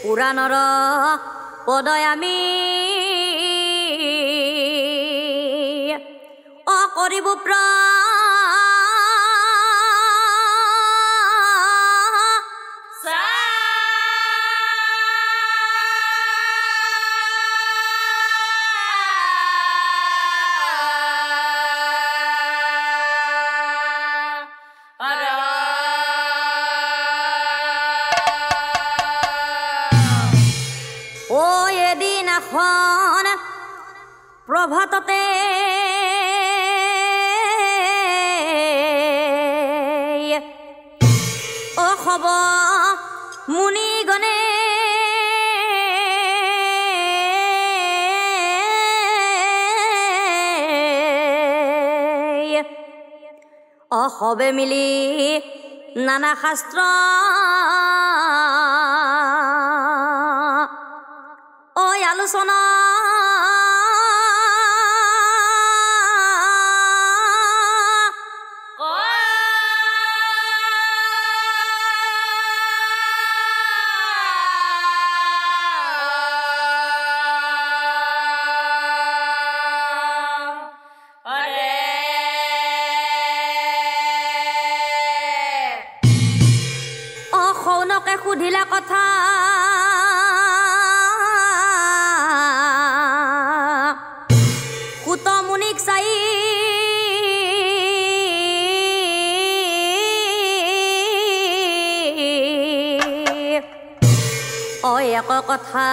পুৰাণৰ পদয় আমি অকৰিব প্ৰভাততে অখব মুনিগণে অসবে মিলি নানা শাস্ত্ৰ আলোচনা শৌনকে সুধিলা কথা সুত মুনিক চাই এক কথা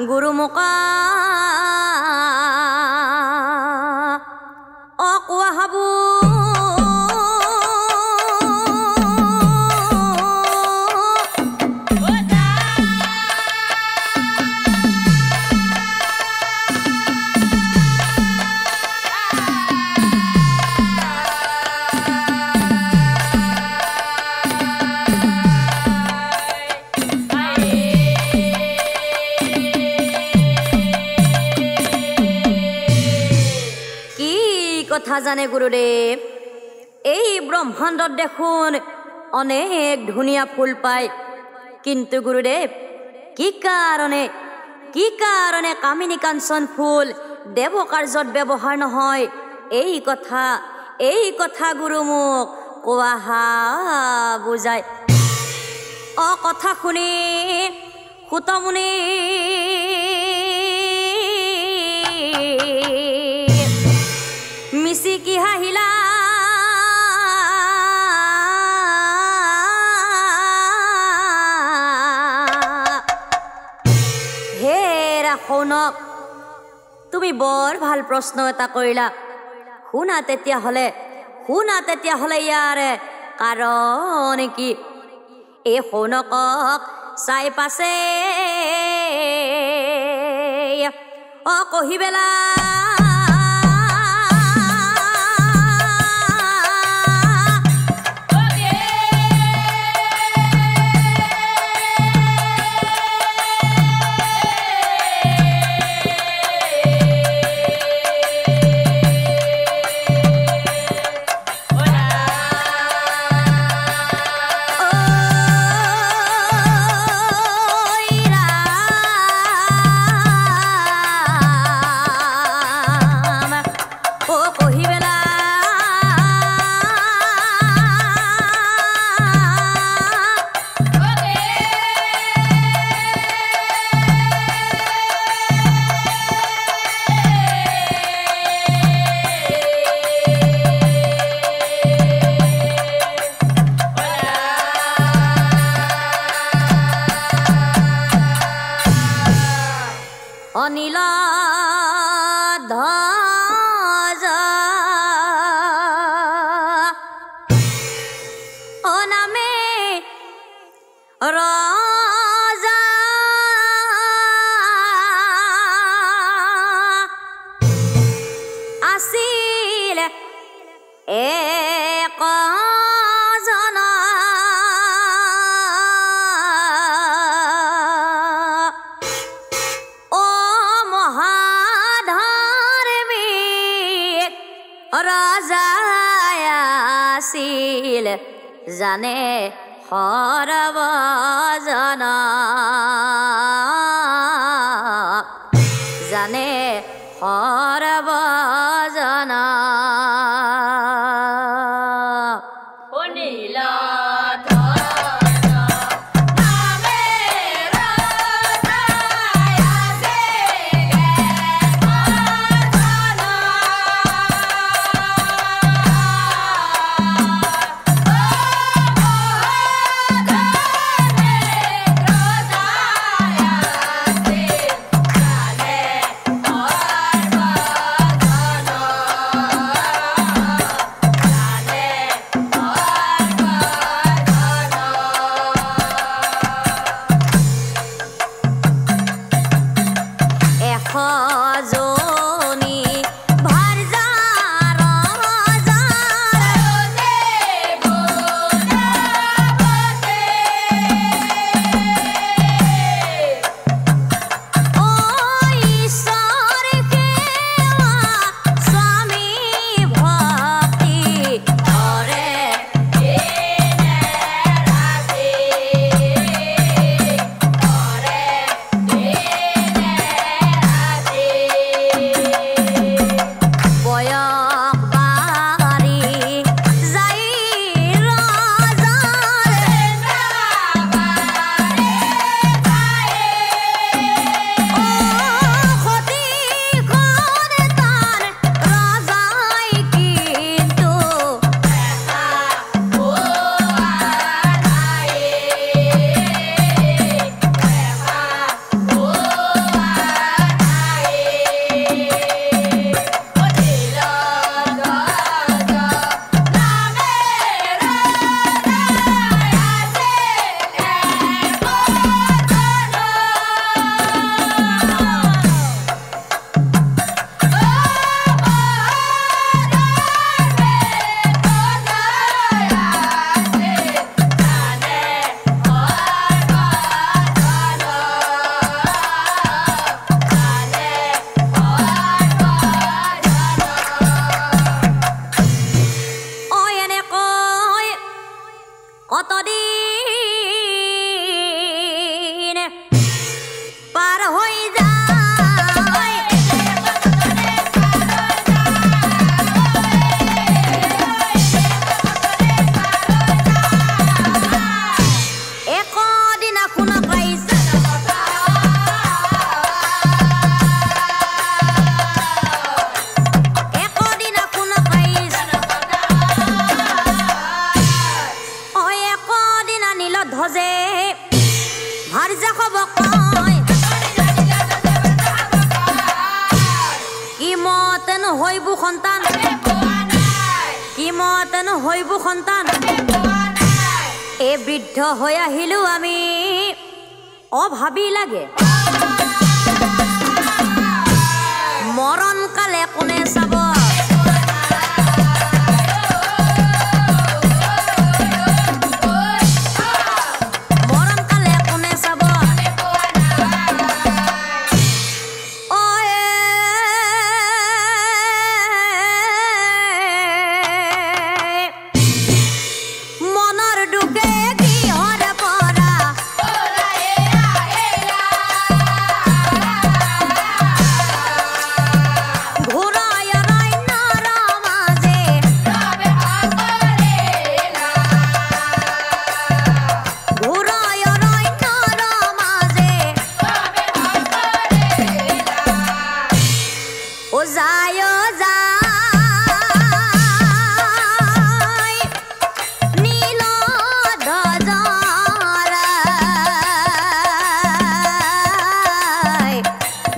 গুৰুমুকা কোৱা হাবু কথা জানে গুৰুদেৱ এই ব্ৰহ্মাণ্ডত দেখোন অনেক ধুনীয়া ফুল পায় কিন্তু গুৰুদেৱ কি কাৰণে কামিনী কাঞ্চন ফুল দেৱ কাৰ্যত ব্যৱহাৰ নহয় এই কথা গুৰু মোক কোৱা বুজায় কথা শুনি সুতমুনি মিচিকি হাঁহিলা হেৰা শৌনক তুমি বৰ ভাল প্ৰশ্ন এটা কৰিলা শুনা তেতিয়াহ'লে ইয়াৰ কাৰণ কি এই শৌনকক চাই পাছে কহিবেলা অনিল ধ্বজ অনামে ৰজা আছিল এক আছিল জানে সৰ্বজন ধ্বজে ভাৰ্যা খব কয় কিমতেন হইব সন্তান কিমতেন হইব সন্তান এ বৃদ্ধ হৈ আহিলো আমি অভাবি লাগে মৰণ কালে কোনে চাব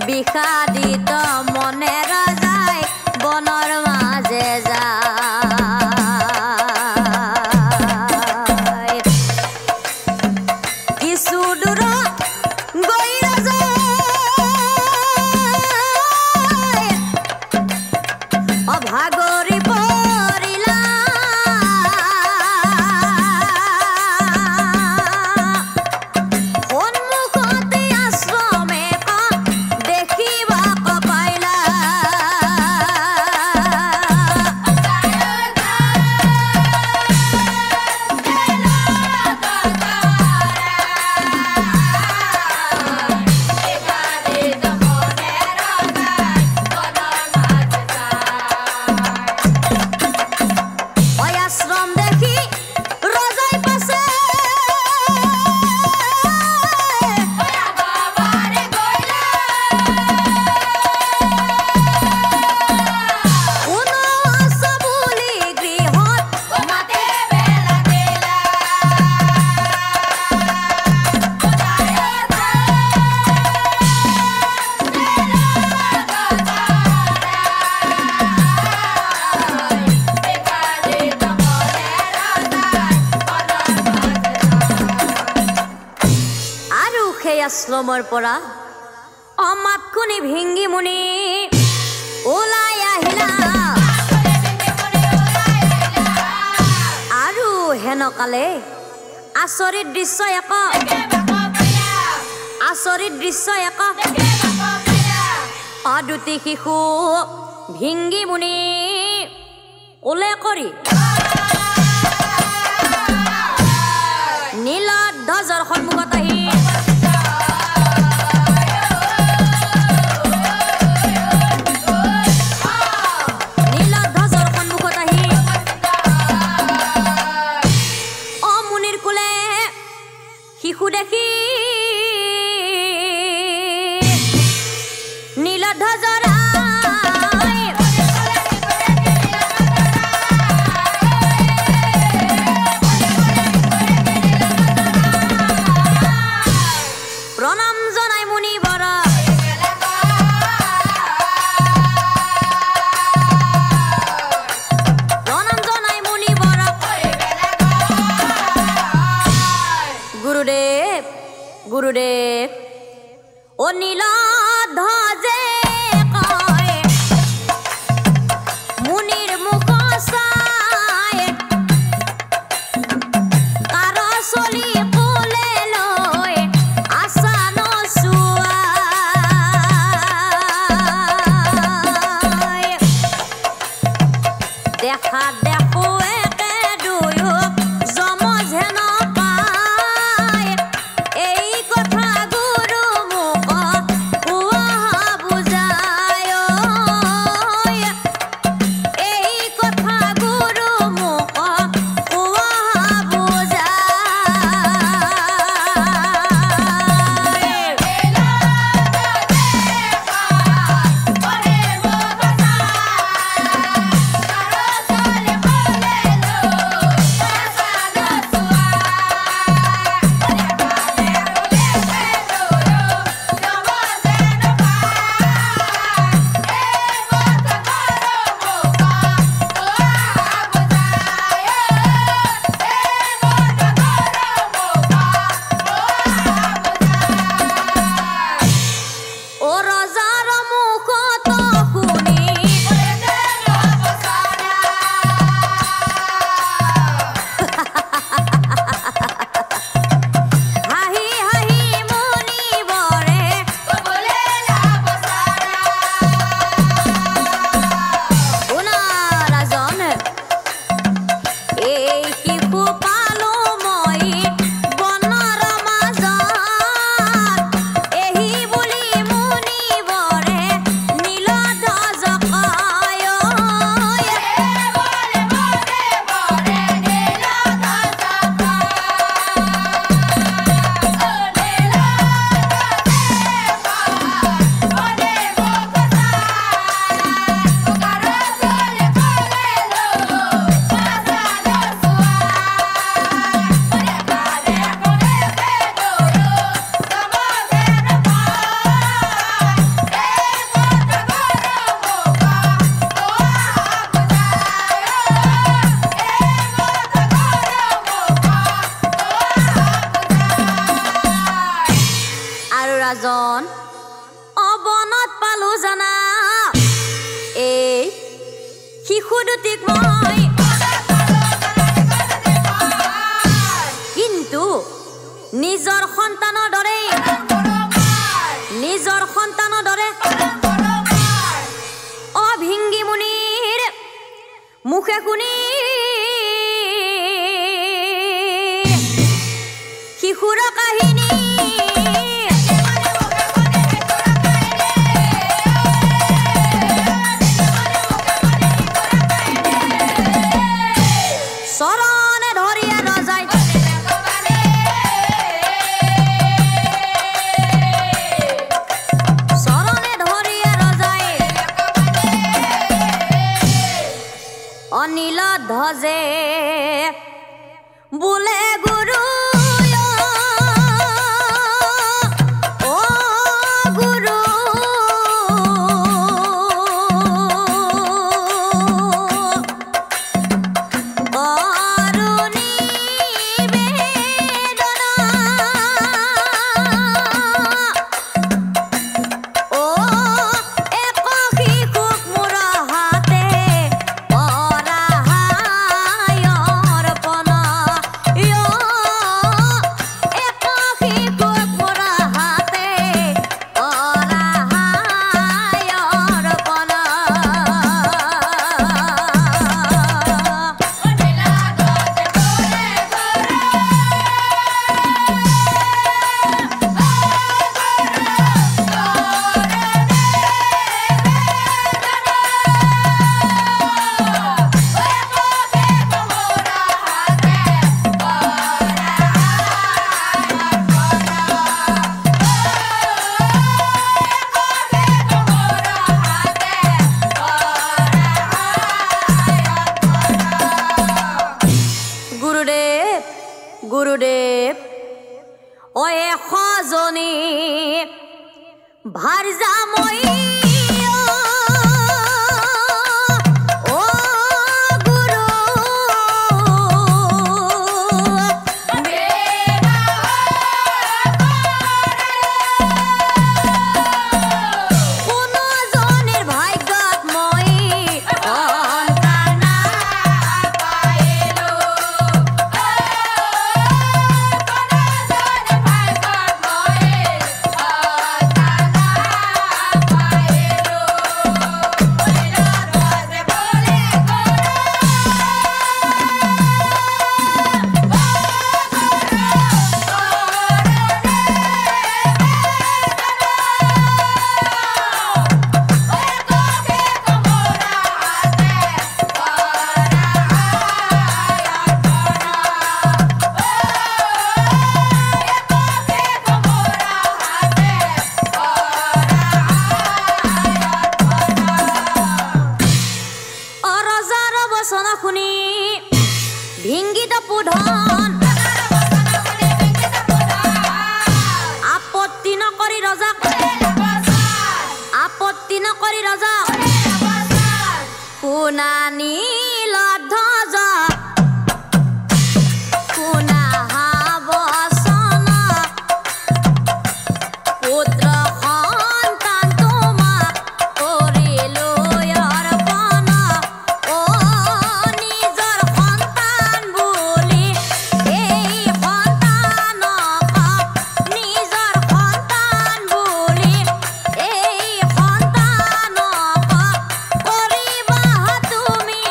বিষাদিত মনে ৰজাই বনৰ মাজে যায় কিছু দূৰ গৈ ৰজাই অভাগৰি পৰিলা সন্মুখতে আশ্ৰমে আশ্ৰমৰ পৰা অমাত শুনি ভিংগি মুনি ওলাই আহিলা আৰু হেনকালে আচৰিত দৃশ্য এক অদুতি শিশু ভিংগি মুনি ওলে কৰি নীলধ্বজৰ সন্মুখত আহি শিশু দেখি নীলধ্বজৰ প্ৰণাম জনাই মুনিবৰ গুৰুদেৱ ও নীলধ্বজে কয় মুনিৰ মুখ চাই কাৰ চলি কোলে লৈ আছা নচুৱা দেখা দেখো একে দুয়ো জমজ হেন কথা গুৰু মোক কোৱা এজন অবনত পালো জানা এই শিশু দুটিক মই কিন্তু নিজৰ সন্তানৰ দৰে অভিংগী মুনিৰ মুখে শুনি শিশুৰ কাহিনী চৰণে ধৰিয়া ৰজাই অনিল ধ্বজে বোলে গুৰু অ গুৰু অৰুণী বেদনা অ এক শিশুক মোৰ হাতে গুৰুদেৱ অ এশজনী ভাৰজাময়ী শুনি ভিংগিত পুধন আপত্তি নকৰি ৰজাক শুনা নীল ধ্বজ শুনা হাবচন পুত্ৰ সন্তান তোমাক কৰিলো অৰ্পণ অ নিজৰ সন্তান বুলি এই সন্তানক নিজৰ সন্তান বুলি এই সন্তানক কৰিবা তুমি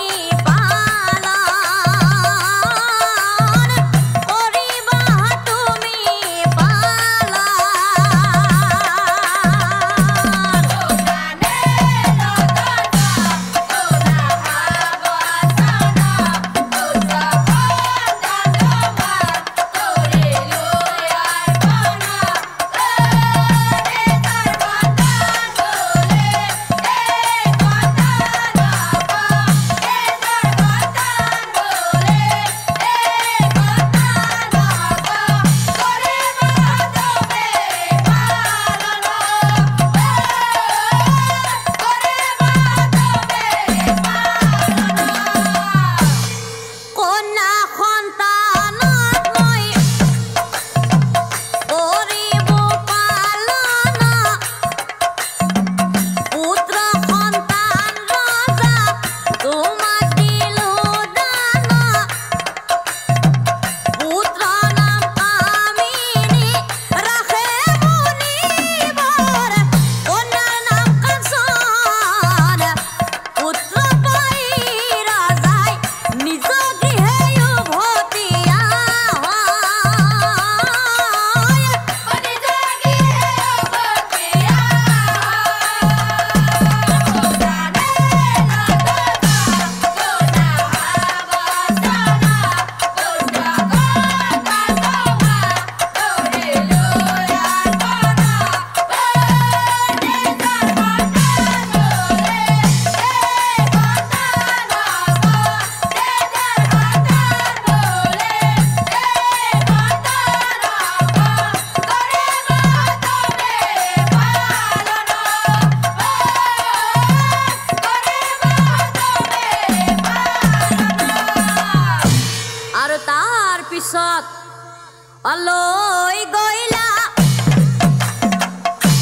লৈ গৈলা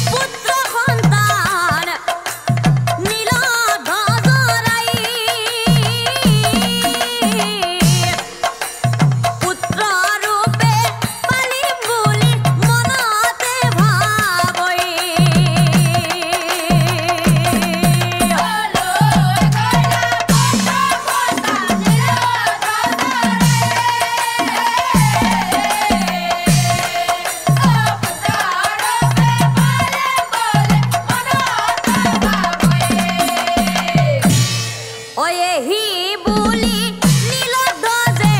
পুত্ৰ সন্তান নীলধ্বজৰাই পুত্ৰ ৰূপে পালিম বুলি মনতে ভাবই এহি বুলি নীলধ্বজে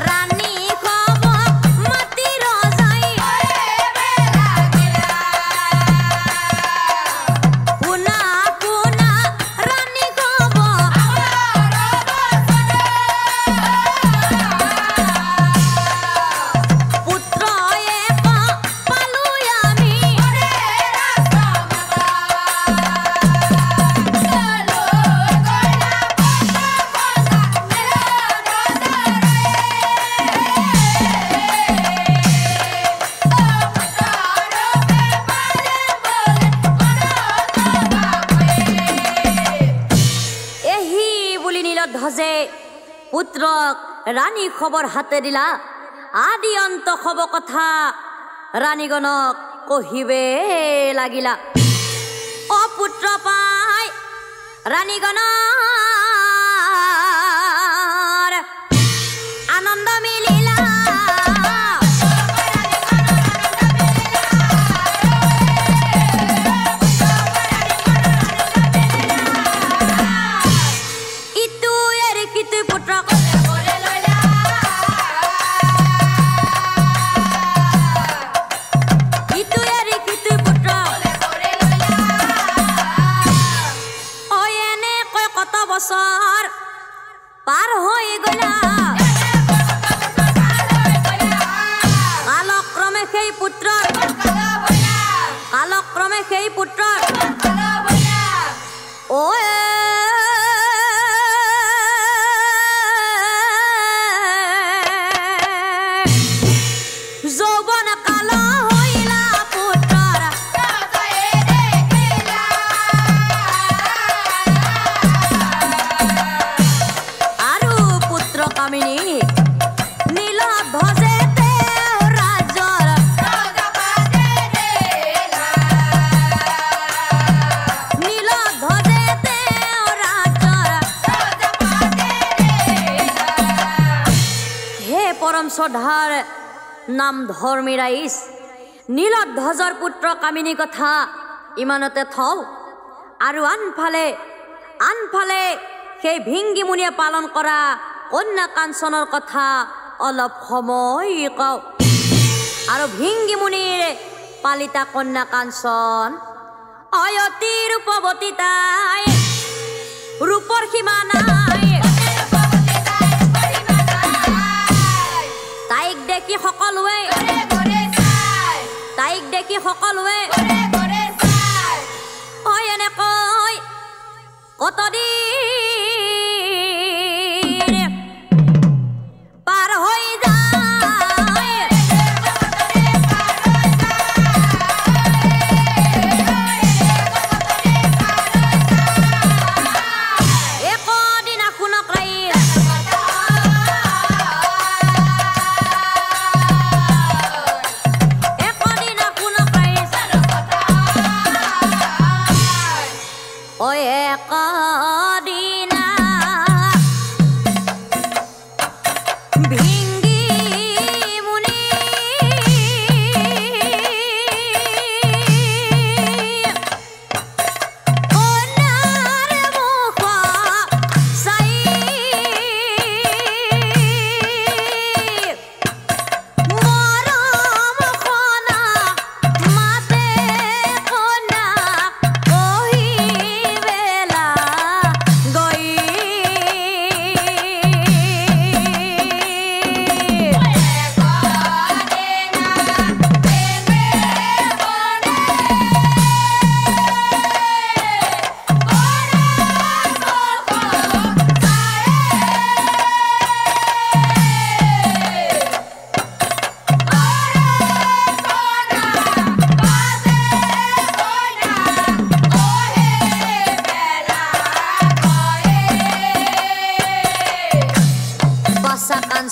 ৰাণী খবৰ মাতি ৰজাই শুনা শুনা ৰাণী খবৰ পুত্ৰয়ে পালো আমি এহি বুলি নীলধ্বজে পুত্ৰক ৰাণী খবৰ হাতে দিলা আদি অন্ত খব কথা ৰাণীগণক কহিবে লাগিলা অপুত্ৰ পাই ৰাণীগণৰ আনন্দ মিলিলা ইটো এৰি কিটো পুত্ৰক ইটো এৰি কিটো পুত্ৰক এনেকৈ কত বছৰ পাৰ হৈ গলা কালক্ৰমে সেই পুত্ৰৰ কালক্ৰমে সেই পুত্ৰৰ যৌৱন কাল হইলা পুত্ৰৰ আৰু পুত্ৰ কামিনী নীলধ্বজে তেওঁ ৰাজৰ নীলধ্বজে তেওঁ ৰাজৰ হে পৰম শ্ৰদ্ধাৰ নাম ধৰ্মী ৰাইজ নীলধ্বজৰ পুত্ৰ কামিনী কথা ইমানতে থওঁ আৰু আনফালে সেই ভিংগী মুনিয়ে পালন কৰা কন্যা কাঞ্চনৰ কথা অলপ সময় কওঁ আৰু ভিংগী মুনিৰ পালিতা কন্যা কাঞ্চন অয়তী ৰূপৱতী তাই ৰূপৰ সীমা নাই তাইক দেখি সকলোৱে এনেকৈ কতদিন পাৰ হৈ যায় একদিন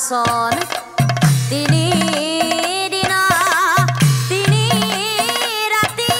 বাচন তিনি দিনা তিনি ৰাতি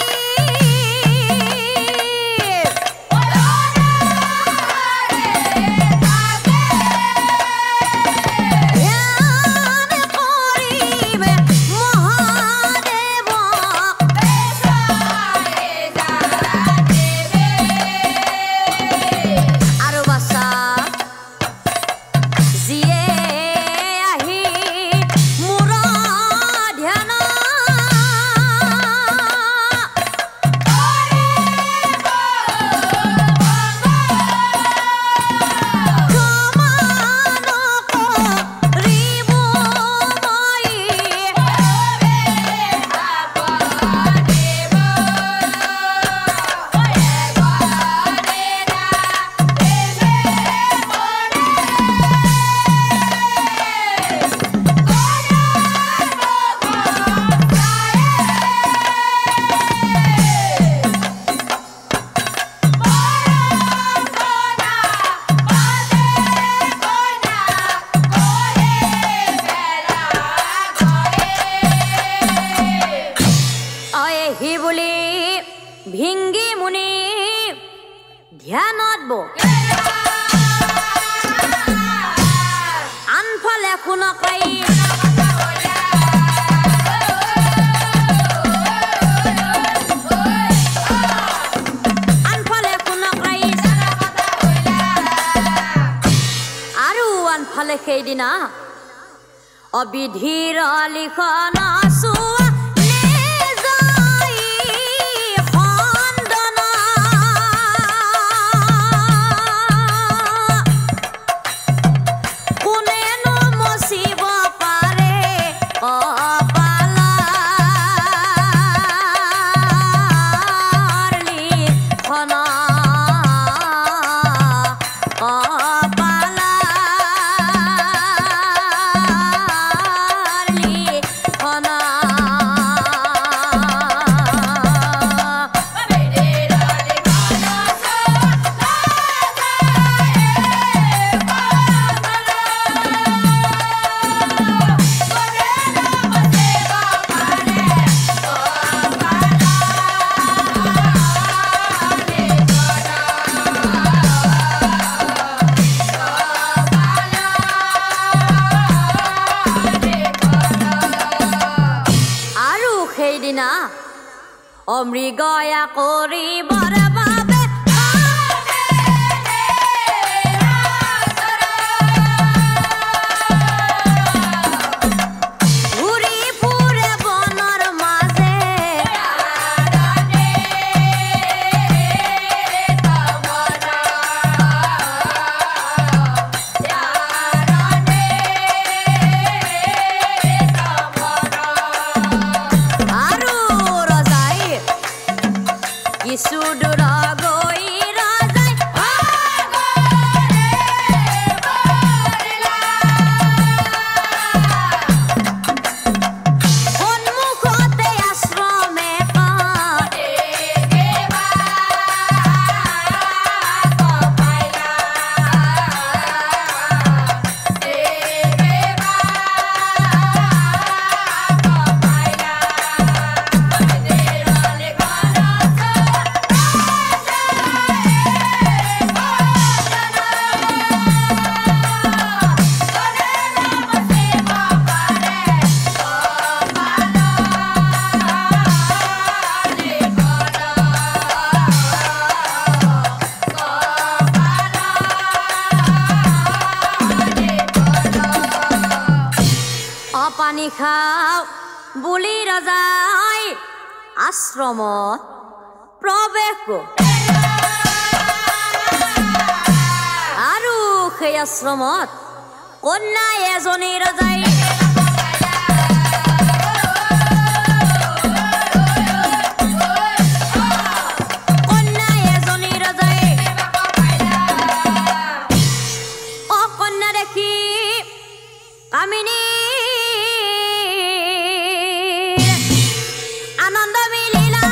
ভিংগি মুনি ধ্যানত বো আনফালে শুনকাই আনফালে শুনকাই আৰু আনফালে সেইদিনা অবিধিৰ লিখন চোৱা অমৃগয়া কৰিবৰ বাবে ঘূৰি ফুৰে বনৰ মাজে কিছু দূৰ গৈ ৰাজাই সন্মুখতে আশ্ৰমে পানী খাও বুলি ৰজাই আশ্ৰমত প্ৰৱেশ আৰু সেই আশ্ৰমত কন্যা এজনী ৰজাই কন্যা দেখি কামিনী আনন্দ মিলিলা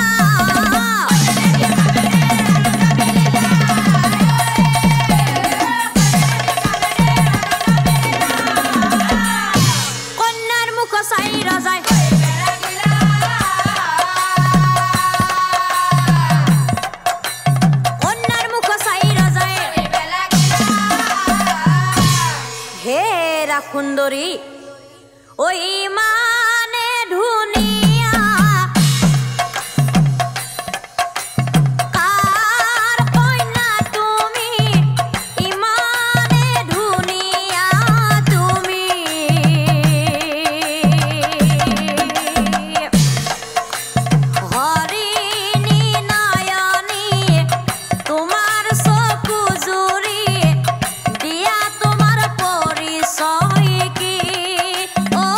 হেৰা সুন্দৰী ঐ মানে ধুনীয়া কাৰ কইনা তুমি ইমানে ধুনীয়া তুমি হৰিণী নয়নী তোমাৰ চকু জুৰি দিয়া তোমাৰ পৰিচয় কি অ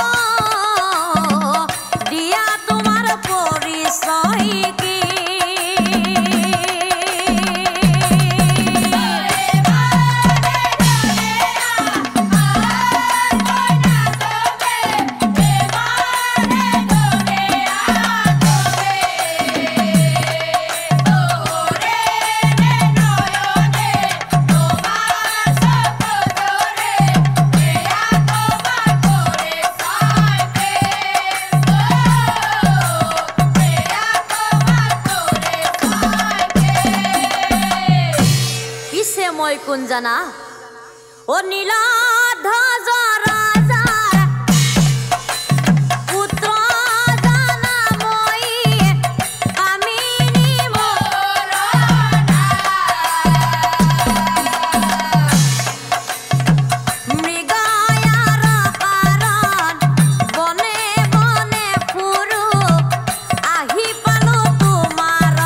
দিয়া তোমাৰ পৰিচয় কি মই কোন জানা ও নীলাধ্বজ ৰাজাৰ পুত্ৰ জানা মই কামিনী মৰনা মৃগয়াৰ কাৰণ বনে বনে ফুৰো আহি পালো তোমাৰ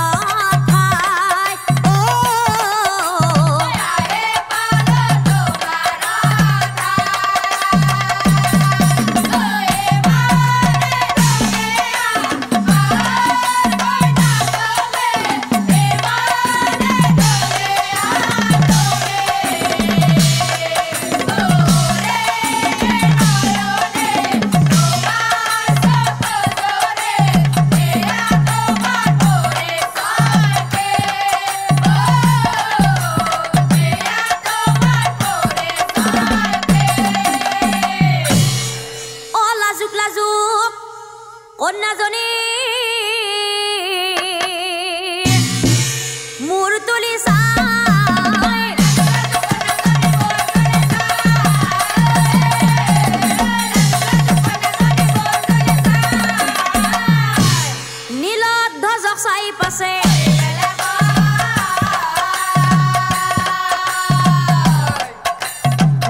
ঠাই কন্যাজনী মূৰ তুলি চাই নীলধ্বজক চাই পাছে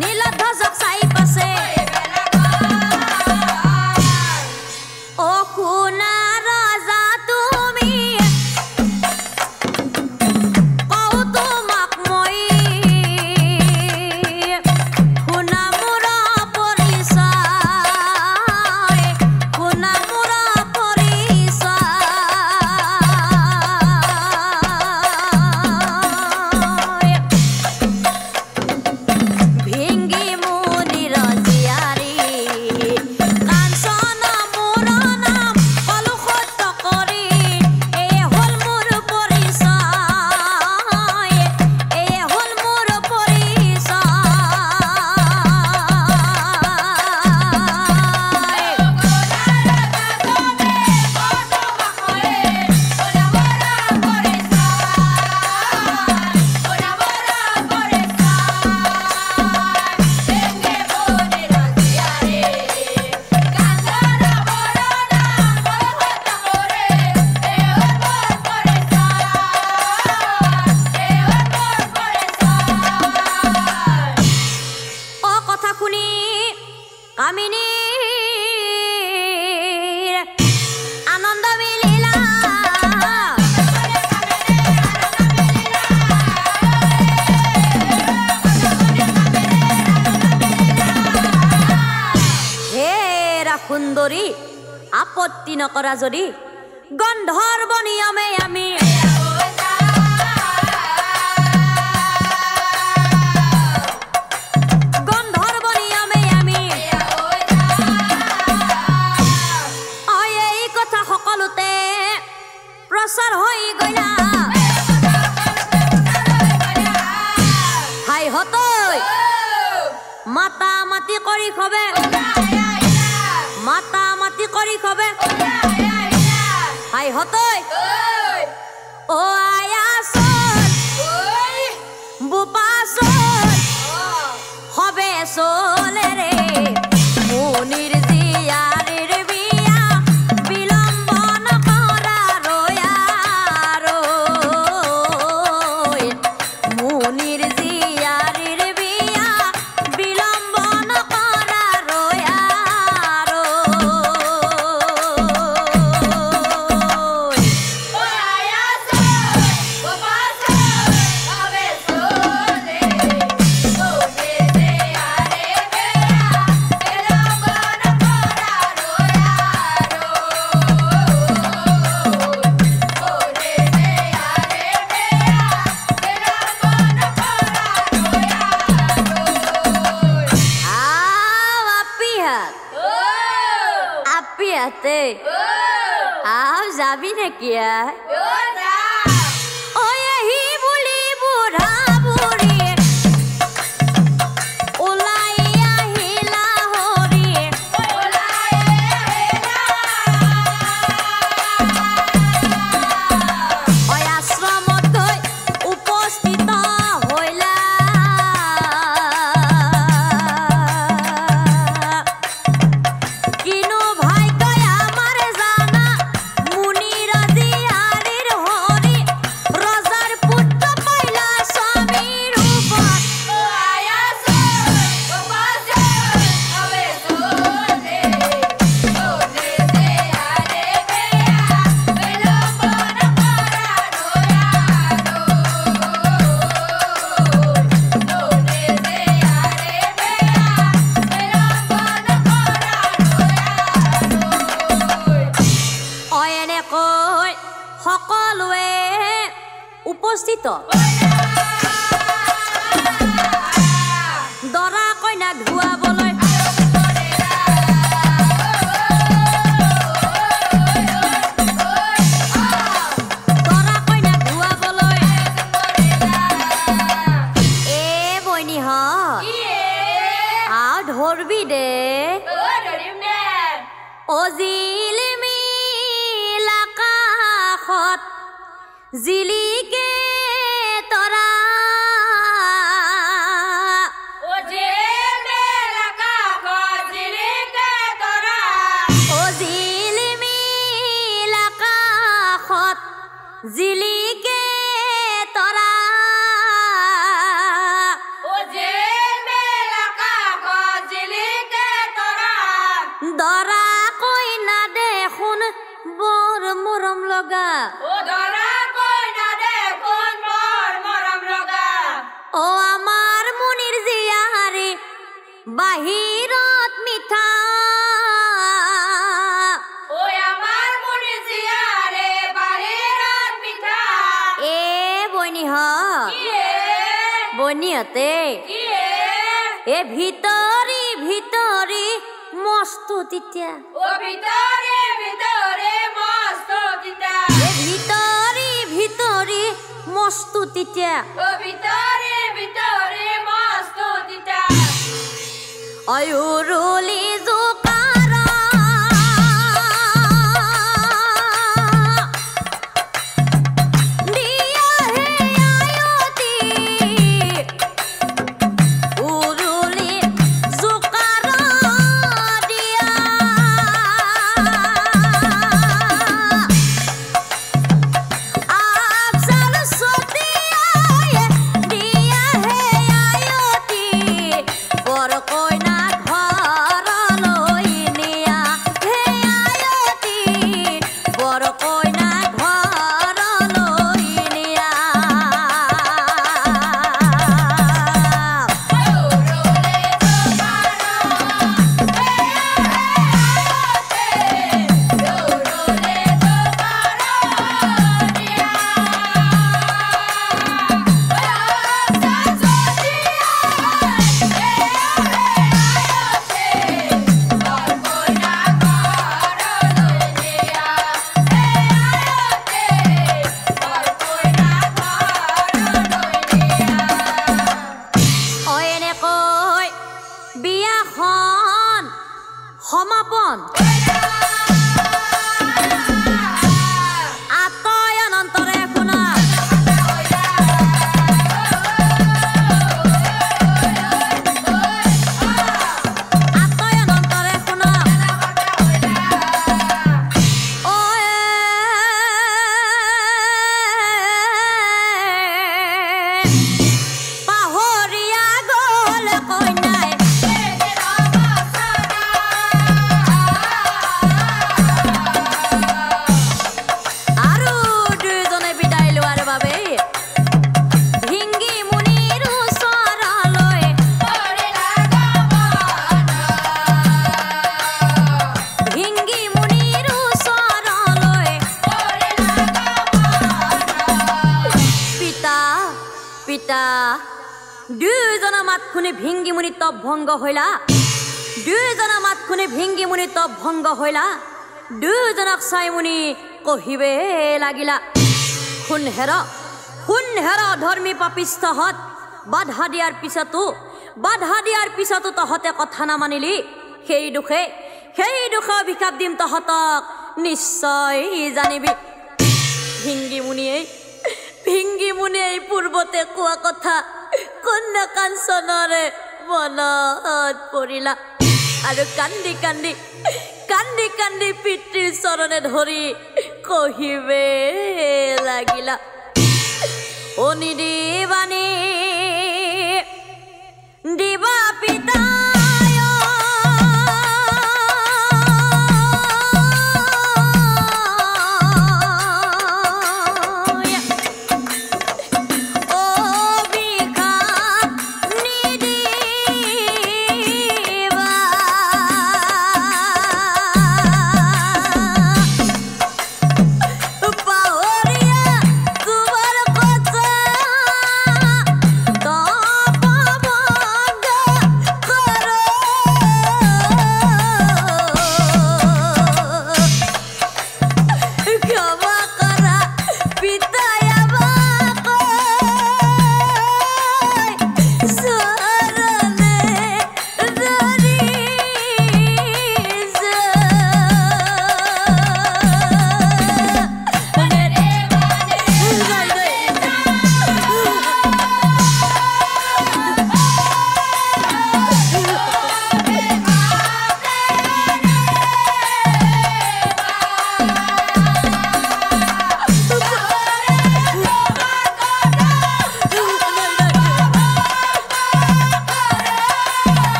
নীলধ্বজক চাই পাছে শুনা ৰজা তুমি কওঁ তোমাক মই শুনা মোৰ পৰিচয় শুনা মোৰ পৰিচয় ভিংগি মুনিৰ জীয়াৰী কাঞ্চন মোৰ নাম কলো সত্য কৰি এই হ'ল মোৰ পৰিচয় এই হ'ল মোৰ পৰিচয় অ কথা শুনি কামিনীৰ আনন্দ মিলিলা হেৰা সুন্দৰী আপত্তি নকৰা যদি গন্ধৰ্ব নিয়মে আমি গন্ধৰ্ব নিয়মে আমি এই কথা সকলোতে প্ৰচাৰ হৈ গলা হাই হতৈ মাতা মাতি কৰি খবে মাতা মাতি কৰি খবে হাই হতৈ ও আয়াসন বুপাসন হবে চলে রে মুনির জিয়ারের বিয়া বিলম্ব নকরা রয়া রই মুনির জিয়ারের বিয়া বিলম্ব নকরা রয়া আপিয়াতে আও যাবি নাকি ওই হি বুলি বুঢ়া বুঢ়ী ওলাই আহিলা হৰি ওই আশ্ৰমত গৈ উপস্থিত হৈলা কিনো ভাগ্যই আমাৰ জানা মুনিৰ জিয়াৰীৰ হৰি ৰজাৰ পুত্ৰ পাইলা স্বামীৰ ৰূপত এনেকৈ সকলোৱে উপস্থিত দৰা কইনাক ধুৱাবলৈ এ বইনীহঁত আও ধৰবি দে অজিলিমি আকাশত জিলিকে তৰা অজিলিমি আকাশত জিলিকে তৰা দৰা কইনা দেখোন বৰ মৰম লগা ও আমাৰ মুনিৰ জিয়াৰী বাহিৰত মিঠা এ বইনীহঁত বইনীহঁতে এ ভিতৰি ভিতৰি মস্ত তিতা এ ভিতৰি ভিতৰি মস্ত তিতা অয়ুৰুলি জোকাৰা দিয়া হে আয়তি উৰুলি জোকাৰা দিয়া আফজাল সতিয়া দিয়া হে আয়তি বৰ কইনা ঘৰলৈ নিয়া হে আয়তি বৰ কইনা ঘৰলৈ নিয়া এনেকৈ বিয়াখন সমাপন আতয়নন্তৰে শুনা শুনি ভিঙ্গি মুনি তপ ভঙ্গ হইলা দুইজনা মাত শুনি ভিঙ্গি মুনি তপ ভঙ্গ হইলা দুইজনক চাই মুনি কহিবে লাগিলা শুন হেৰ ধৰ্মী পাপিষ্ঠহঁত বাধা দিয়াৰ পিছতো তহঁতে কথা নামানিলি সেই দুখে অভিশাপ দিম তহঁতক নিশ্চয় জানিবি ভিঙ্গি মুনিয়ে পূৰ্বতে কোৱা কথা কন্যা কাঞ্চনৰে মনত পৰিলা আৰু কান্দি পিতৃৰ চৰণে ধৰি কহিবে লাগিলা অনি দিবানী দিবা পিতা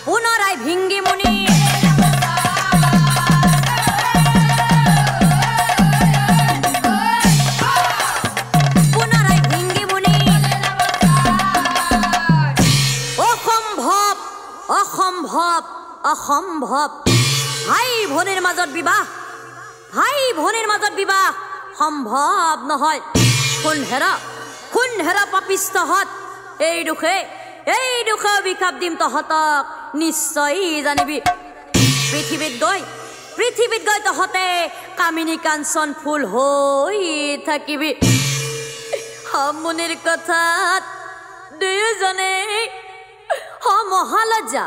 পুনৰাই ভিঙ্গি মুনি অসম্ভৱ ভাই ভনীৰ মাজত বিবাহ সম্ভৱ নহয় শুন হেৰা পাপিষ্ঠহঁত এই দুখে অভিশাপ দিম তহঁতক নিশ্চয় জানিবি পৃথিৱীত গৈ তহঁতে কামিনী কাঞ্চন ফুল হৈ থাকিবি মুনিৰ কথাত দুয়োজনে মহালজ্জা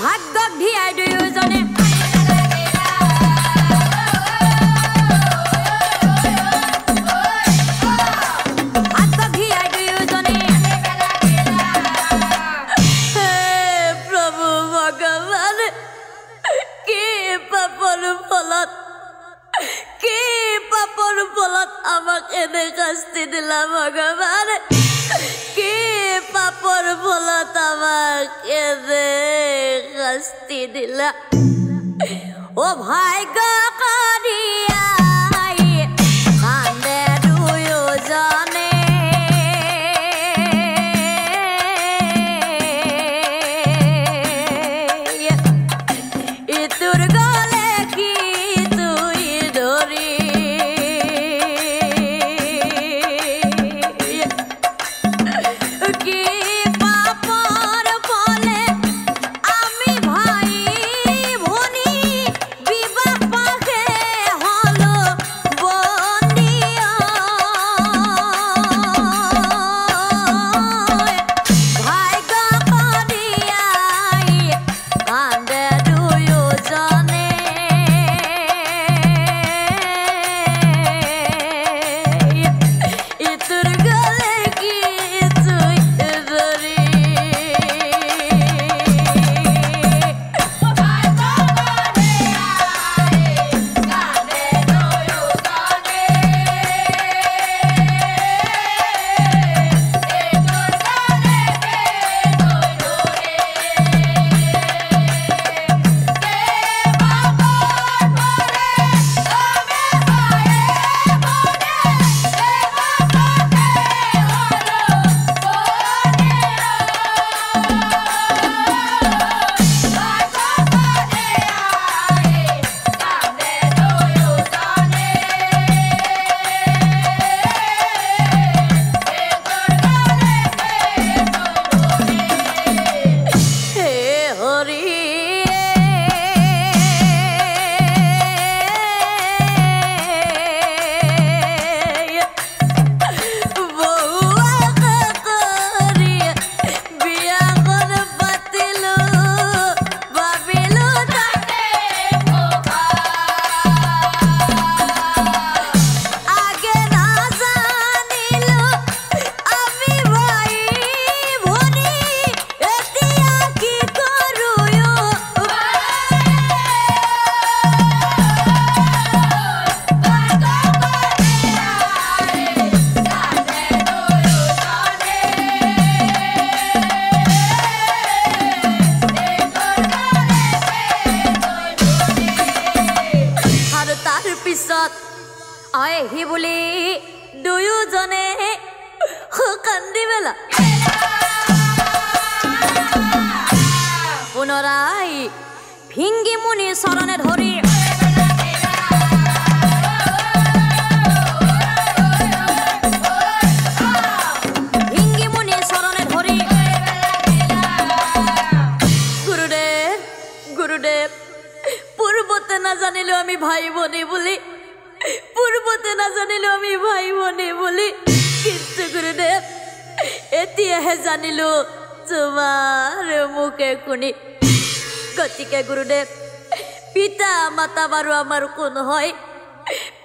ভাগ্যক ধিয়াই দুয়োজনে প্ৰভু ভগৱান কি পাপৰ ফলত আমাক এনে শাস্তি দিলা ভগৱান কি পাপৰ ফলত আমাক এনে শাস্তি দিলা ও ভাগ্য করিয়াই কান্দে দুয়োজনে ইতুর গলে কি তুই ধরি কি পাপর বলে আমি ভাই ভনি বিবাহ পাকে হলো বন্দিয়া ভাগ্য করিয়াই কান্দে দুয়োজনে ইতুর গলে কি তুই ধরি হে হরি বউয়া করি বিয়া কর পাতিলু ভাবিলু তাকে আগে না জানিলু আমি ভাই ভনি এতিয়া কি করু আর তার পিছত আহি বুলি দুয়োজনে কান্দি বেলা পুনরায় ভিঙ্গি মুনি চরণে ধৰি ভিঙ্গি মুনি চৰণে ধৰি গুৰুদেৱ গুৰুদেৱ পূৰ্বতে নাজানিলো আমি ভাই ভনী বুলি পূৰ্বতে নাজানিলো আমি ভাই ভনী বুলি কিন্তু গুৰুদেৱ এতিয়াহে জানিলো তোমাৰ মুখে শুনি গতিকে গুৰুদেৱ পিতা মাতা বাৰু আমাৰ কোন হয়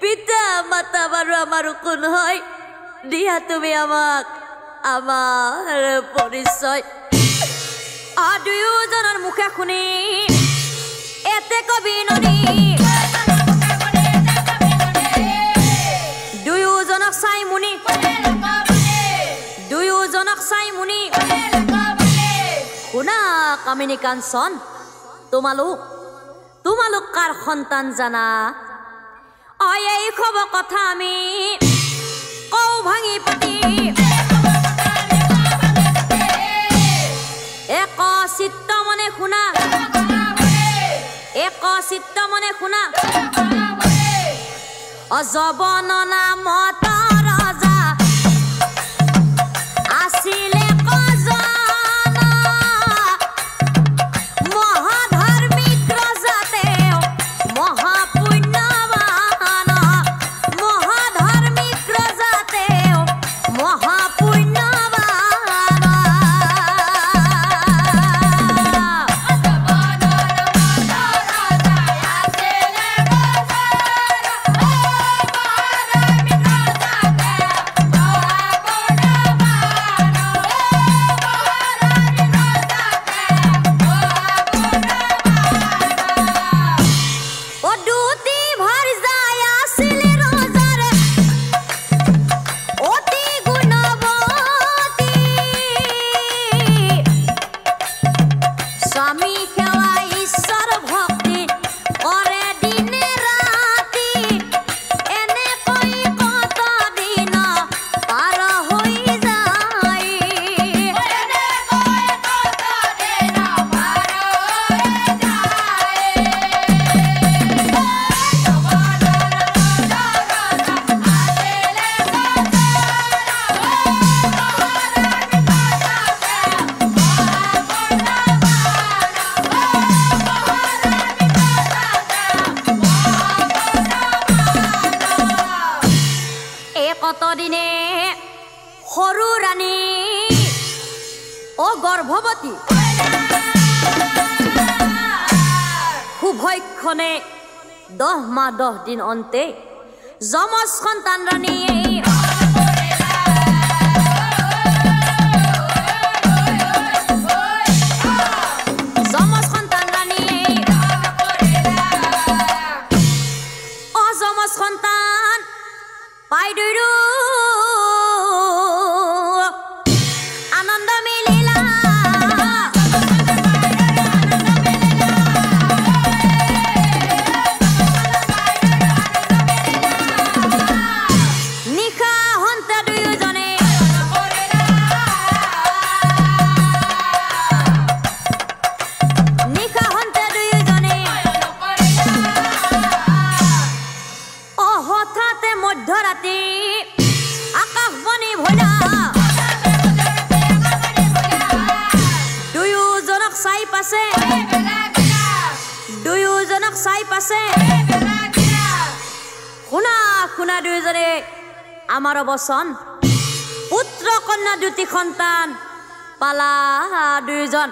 পিতা মাতা বাৰু আমাৰ কোন হয় দিয়া তুমি আমাক আমাৰ পৰিচয় দুয়োজনৰ মুখে শুনি এতে কবি নদী দুয়োজনক চাই মুনি দুয়োজনক চাই মুনি শুনা কামিনী কাঞ্চন তোমালোক কাৰ সন্তান জানা এই খবৰ কথা আমি কৌ ভাঙি পাতি এক চিত্ত মনে শুনা এক চিত্ত মনে শুনা অজবন নামত ৰজা আছিলে কজন মহাধাৰ্মিক ৰজা তেওঁ মহাপুণ্যৱান মহাধাৰ্মিক ৰজা তেওঁ মহাপুণ্যৱান ততদিনে সৰু ৰাণী অ গৰ্ভৱতী শুভক্ষণে 10 মাহ 10 দিন অন্তে যমজ সন্তান ৰাণী সন্তান পাই দুইৰো আনন্দ মিলিলা নিশা হন্তে দুয়োজনে হঠাতে মধ্যৰাতি আকাশবাণী ভলা দুয়োজনক চাই পাছে শুনা শুনা দুয়োজনে আমাৰ বচন পুত্ৰ কন্যা দুটি সন্তান পালা দুয়োজন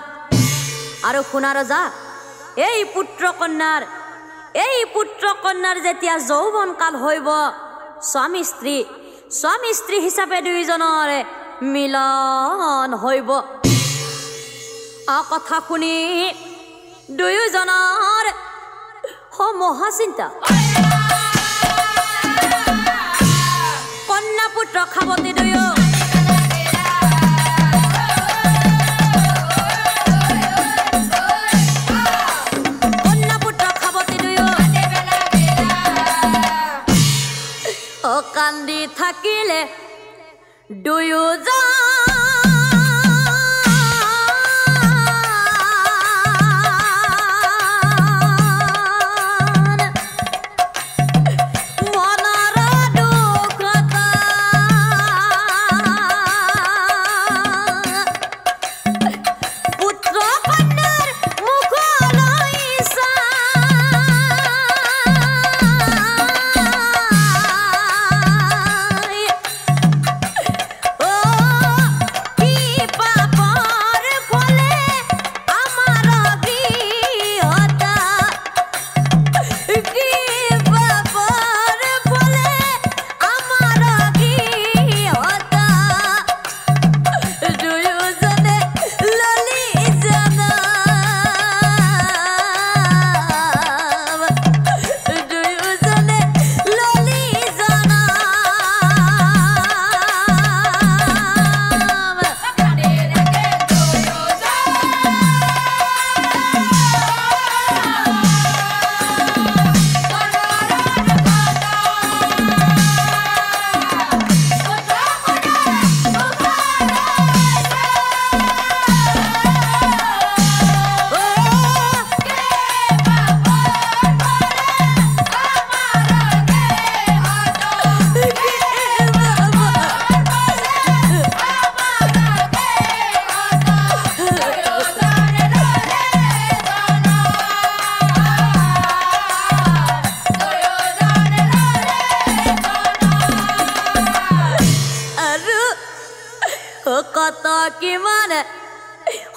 আৰু শুনা ৰজা এই পুত্ৰ কন্যাৰ যেতিয়া যৌৱন কাল হইব স্বামী স্ত্ৰী হিচাপে দুইজনৰ মিলন হইব কথা শুনি দুয়োজনৰ মহাচিন্তা কন্যা পুত্ৰ খাবতে দুয়ো কান্দি থাকিলে দুয়োজন মনৰ দুখত পুত্ৰ কন্যাৰ মুখলৈ কত কিমান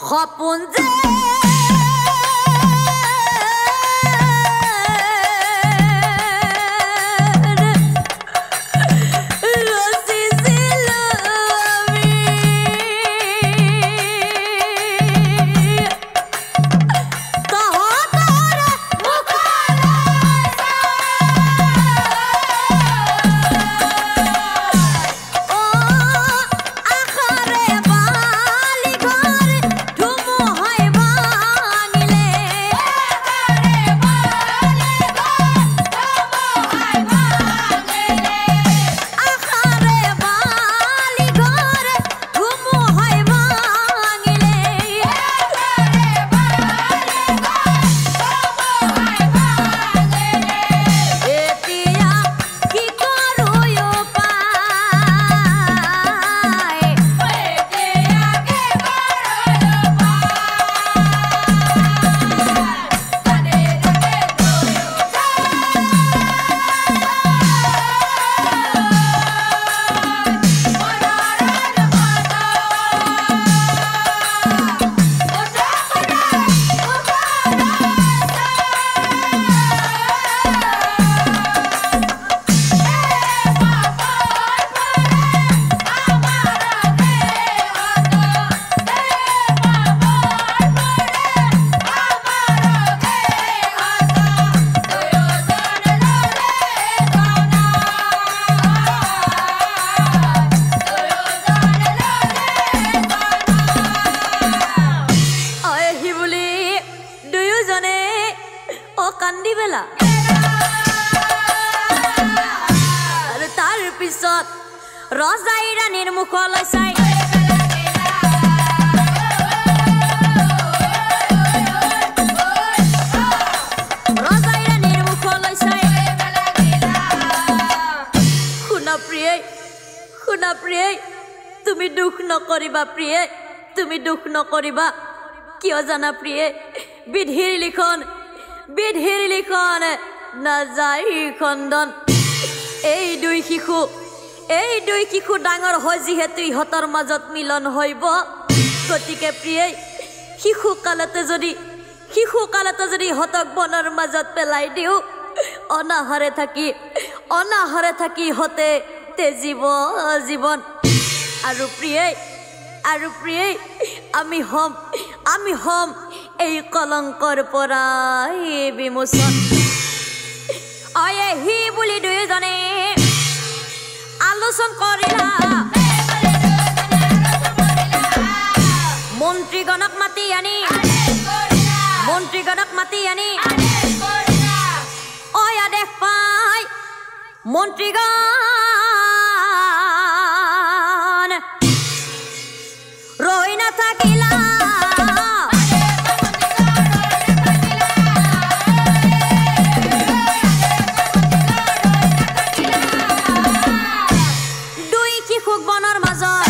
সপোন যে আখাৰে বালি ঘৰ ধুমু হয় পিছত ৰজাই ৰাণীৰ মুখলৈ চাই ৰজাই ৰাণীৰ মুখলৈ চাই শুনা প্ৰিয়ে তুমি দুখ নকৰিবা প্ৰিয়ে তুমি দুখ নকৰিবা কিয় জানা প্ৰিয়ে বিধিৰ লিখন নাযায় খণ্ডন এই দুই শিশু ডাঙৰ হয় যিহেতু ইহঁতৰ মাজত মিলন হইব গতিকে প্ৰিয়ে শিশু কালতে যদি ইহঁতক বনৰ মাজত পেলাই দিও অনাহাৰে থাকি ইহঁতে তেজিব জীৱন আৰু প্ৰিয়ে আমি হম এই কলংকৰ পৰাই বিমোচন অয়েহি বুলি দুয়োজনে আলোচন কৰিলা মন্ত্ৰীগণক মাতি আনি আদেশ পাই মন্ত্ৰীগণ ৰৈ নাথাকিলা দুই শিশুক বনৰ মাজত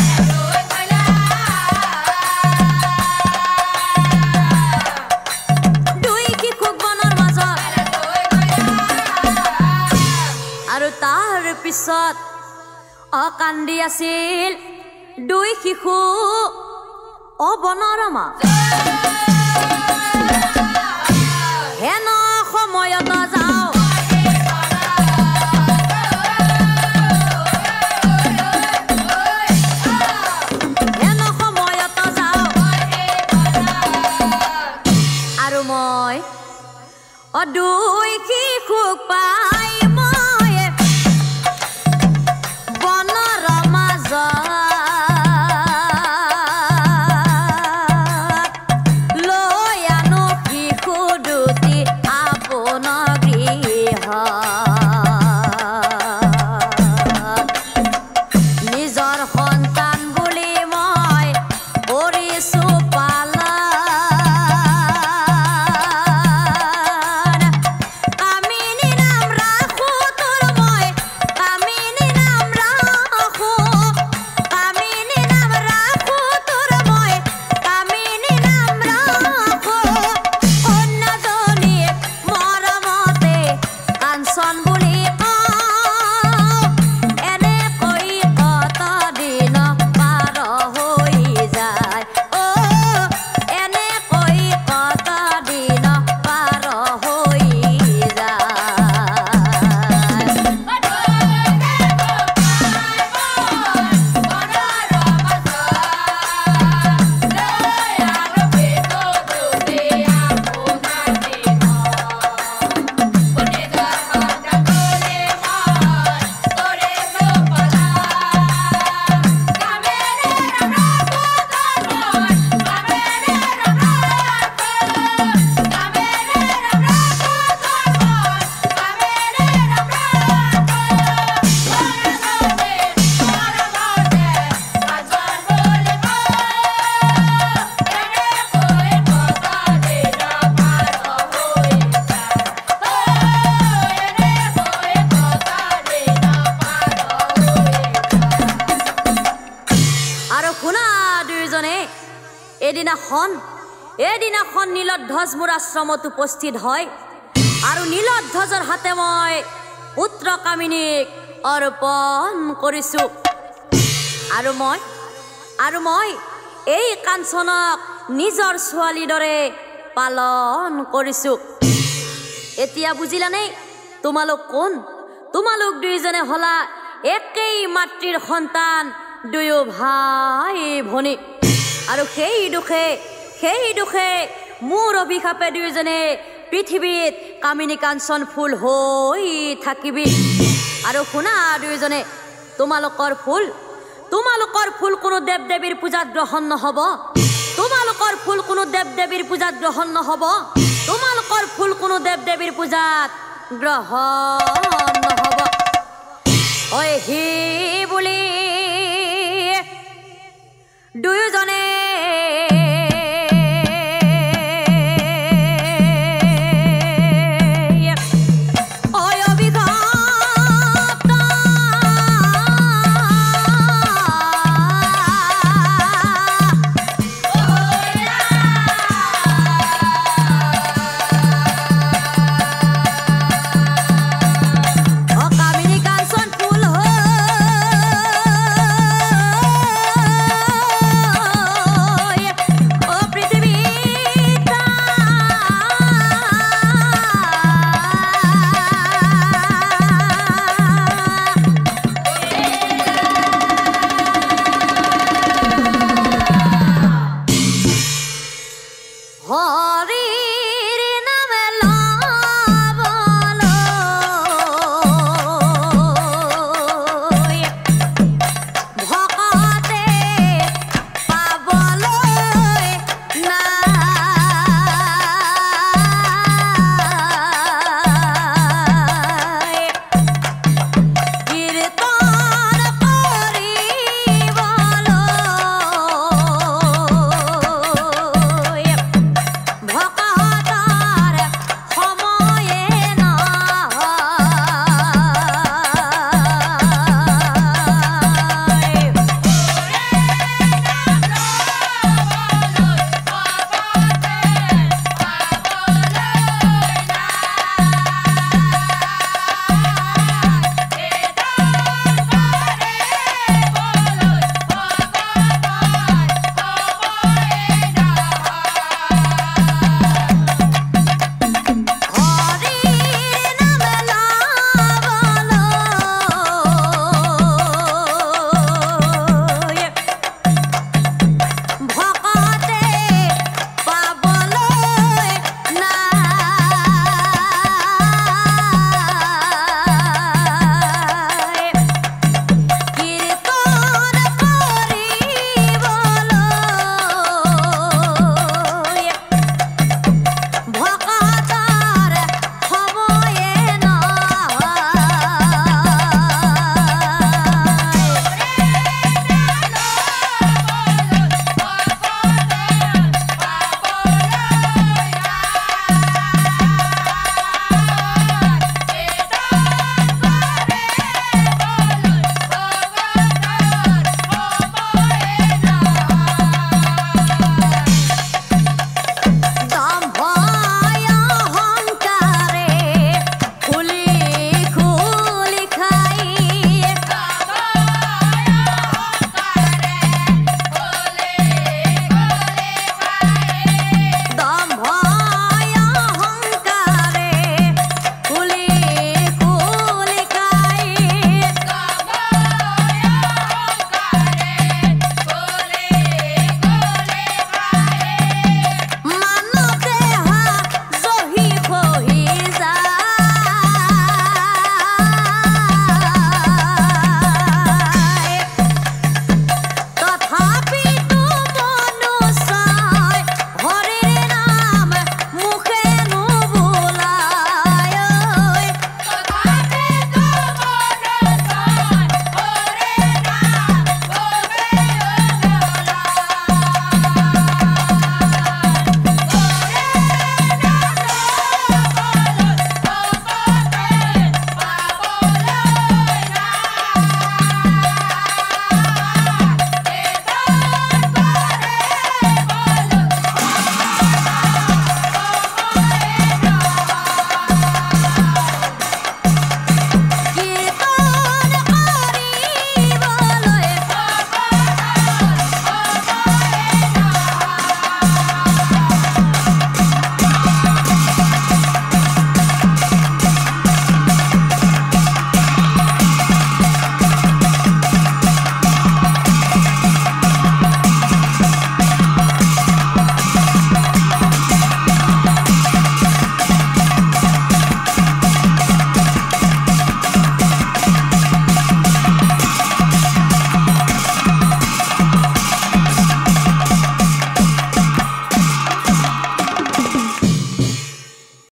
আৰু তাৰ পিছত অকান্দি আছিল দুই শিশু অবনৰমা হেন সময়ত যাওঁ আৰু মই দুই শিশুক পাই এদিনাখন নীলধ্বজ মোৰ আশ্ৰমত উপস্থিত হয় আৰু নীলধ্বজৰ হাতে মই পুত্ৰ কামিনীক অৰ্পণ কৰিছো আৰু মই এই কাঞ্চনক নিজৰ ছোৱালীৰ দৰে পালন কৰিছো এতিয়া বুজিলানে তোমালোক কোন তোমালোক দুইজনে হলা একেই মাতৃৰ সন্তান দুয়ো ভাই ভনী আৰু সেই দুখে মোৰ অভিশাপে দুইজনে পৃথিৱীত কামিনী কাঞ্চন ফুল হৈ থাকিবি আৰু শুনা দুইজনে তোমালোকৰ ফুল কোনো দেৱ দেৱীৰ পূজাত গ্ৰহণ নহব তোমালোকৰ ফুল কোনো দেৱ দেৱীৰ পূজাত গ্ৰহণ নহব তোমালোকৰ ফুল কোনো দেৱ দেৱীৰ পূজাত গ্ৰহণ